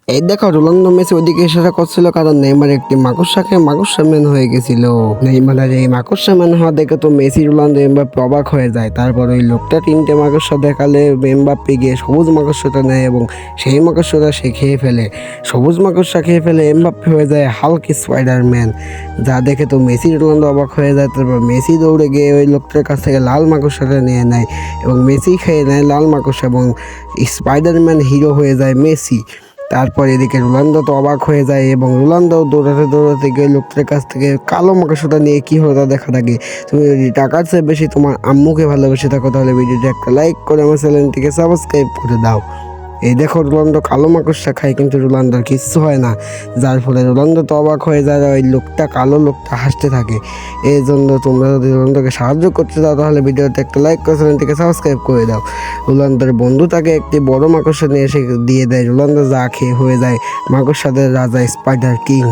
এই দেখো Ronaldo Messi ওইদিকে ইশারা করছিল কারণ নেইমার একটি মাকড়সাকে মাকড়সা ম্যান হয়ে গেছিল। নেইমারের এই মাকড়সা ম্যান হওয়া দেখে তো মেসি রোনালদো এমবাপ্পে অবাক হয়ে যায়। তারপর ওই লোকটা তিনটে মাকড়সা দেখালে এমবাপ্পে গিয়ে সবুজ মাকড়সাটা নেয় এবং সেই মাকড়সাটা সে খেয়ে ফেলে। সবুজ মাকড়সা খেয়ে ফেলে এমবাপ্পে হয়ে যায় হাল্ক স্পাইডারম্যান, যা দেখে তো মেসি রোনালদো অবাক হয়ে যায়। তারপর মেসি দৌড়ে গিয়ে ওই লোকটার কাছ থেকে লাল মাকড়সাটা নিয়ে নেয় এবং মেসি খেয়ে নেয় লাল মাকড়সা এবং স্পাইডারম্যান হিরো হয়ে যায় মেসি। তারপর এদিকে রোনালদো তো অবাক হয়ে যায় এবং রোনালদো দৌড়াতে দৌড়াতে গিয়ে লোকটার কাছ থেকে কালো মাকড়সাটা নিয়ে কী হলো তা দেখা থাকে। তুমি যদি টাকার চেয়ে বেশি তোমার আম্মুকে ভালোবেসে থাকো তাহলে ভিডিওটা একটা লাইক করে আমার চ্যানেলটিকে সাবস্ক্রাইব করে দাও। এই দেখো রোনালদো কালো মাকড়সা খায় কিন্তু রোনালদোর কিচ্ছু হয় না, যার ফলে রোনালদো তো অবাক হয়ে যায়। ওই লোকটা কালো লোকটা হাসতে থাকে। এই জন্য তোমরা যদি রোনালদোকে সাহায্য করতে দাও তাহলে ভিডিওতে একটা লাইক করে চ্যানেলটিকে সাবস্ক্রাইব করে দাও। রোনালদোর বন্ধু তাকে একটি বড় মাকড়সা নিয়ে এসে দিয়ে দেয়। রোনালদো যা খেয়ে হয়ে যায় মাকড়সাদের রাজা স্পাইডার কিং।